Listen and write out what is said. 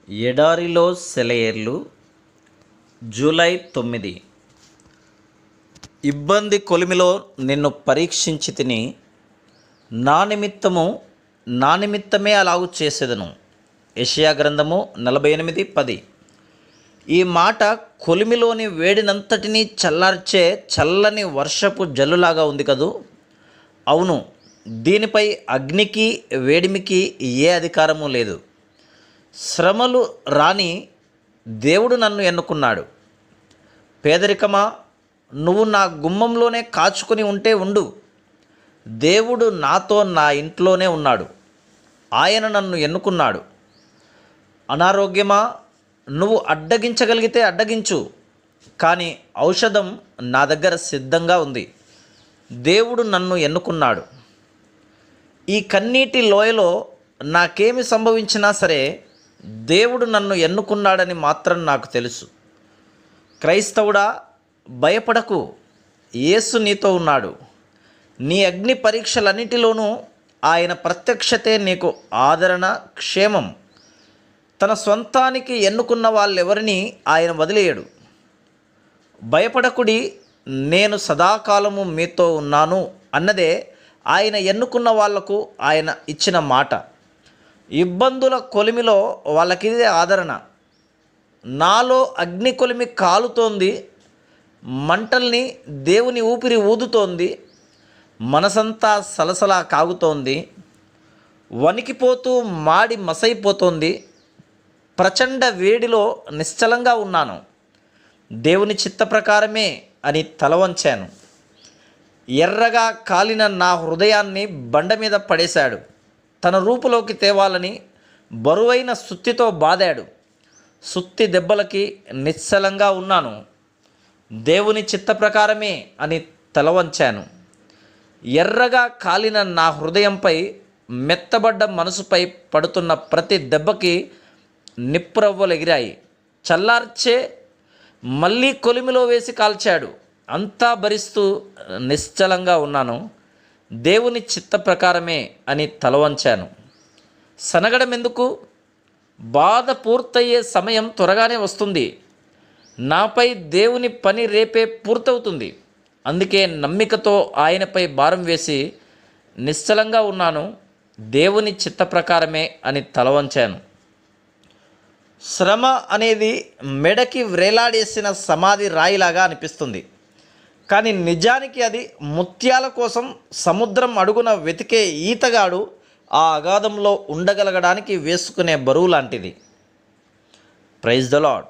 ఎడారిలో సెలయేర్లు జూలై 9. ఇబ్బంది కొలిమిలో నిన్ను పరీక్షించి తిని నా నిమిత్తమే అలాగు చేసేదను. యెషయా గ్రంథము 48:10. ఈ మాట కొలిమిలోని వేడినంతటినీ చల్లార్చే చల్లని వర్షపు జల్లులాగా ఉంది కదూ. అవును, దీనిపై అగ్నికి వేడిమికి ఏ అధికారము లేదు. శ్రమలు రాని దేవుడు నన్ను ఎన్నుకున్నాడు. పేదరికమా, నువ్వు నా గుమ్మంలోనే కాచుకొని ఉంటే ఉండు. దేవుడు నాతో నా ఇంట్లోనే ఉన్నాడు. ఆయన నన్ను ఎన్నుకున్నాడు. అనారోగ్యమా, నువ్వు అడ్డగించగలిగితే అడ్డగించు, కానీ ఔషధం నా దగ్గర సిద్ధంగా ఉంది. దేవుడు నన్ను ఎన్నుకున్నాడు. ఈ కన్నీటి లోయలో నాకేమి సంభవించినా సరే దేవుడు నన్ను ఎన్నుకున్నాడని మాత్రం నాకు తెలుసు. క్రైస్తవుడా, భయపడకు, యేసు నీతో ఉన్నాడు. నీ అగ్ని పరీక్షలన్నిటిలోనూ ఆయన ప్రత్యక్షతే నీకు ఆదరణ, క్షేమం. తన సొంతానికి ఎన్నుకున్న వాళ్ళెవరిని ఆయన వదిలేయడు. భయపడకుడి, నేను సదాకాలము మీతో ఉన్నాను అన్నదే ఆయన ఎన్నుకున్న వాళ్లకు ఆయన ఇచ్చిన మాట. ఇబ్బందుల కొలిమిలో వాళ్ళకిదే ఆదరణ. నాలో అగ్ని కొలిమి కాలుతోంది, మంటల్ని దేవుని ఊపిరి ఊదుతోంది, మనసంతా సలసలా కాగుతోంది, వణికిపోతూ మాడి మసైపోతోంది. ప్రచండ వేడిలో నిశ్చలంగా ఉన్నాను. దేవుని చిత్త ప్రకారమే అని తలవంచాను. ఎర్రగా కాలిన నా హృదయాన్ని బండ మీద పడేశాడు. తన రూపులోకి తేవాలని బరువైన సుత్తితో బాదాడు. సుత్తి దెబ్బలకి నిశ్చలంగా ఉన్నాను. దేవుని చిత్త ప్రకారమే అని తలవంచాను. ఎర్రగా కాలిన నా హృదయంపై, మెత్తబడ్డ మనసుపై పడుతున్న ప్రతి దెబ్బకి నిప్పురవ్వలు ఎగిరాయి. చల్లార్చే మళ్ళీ కొలిమిలో వేసి కాల్చాడు. అంతా భరిస్తూ నిశ్చలంగా ఉన్నాను. దేవుని చిత్త ప్రకారమే అని తలవంచాను. సనగడం ఎందుకు? బాధ పూర్తయ్యే సమయం త్వరగానే వస్తుంది. నాపై దేవుని పని రేపే పూర్తవుతుంది. అందుకే నమ్మికతో ఆయనపై భారం వేసి నిశ్చలంగా ఉన్నాను. దేవుని చిత్త ప్రకారమే అని తలవంచాను. శ్రమ అనేది మెడకి వ్రేలాడేసిన సమాధి రాయిలాగా అనిపిస్తుంది, కానీ నిజానికి అది ముత్యాల కోసం సముద్రం అడుగున వెతికే ఈతగాడు ఆ అగాధంలో ఉండగలగడానికి వేసుకునే బరువు లాంటిది. Praise the lord.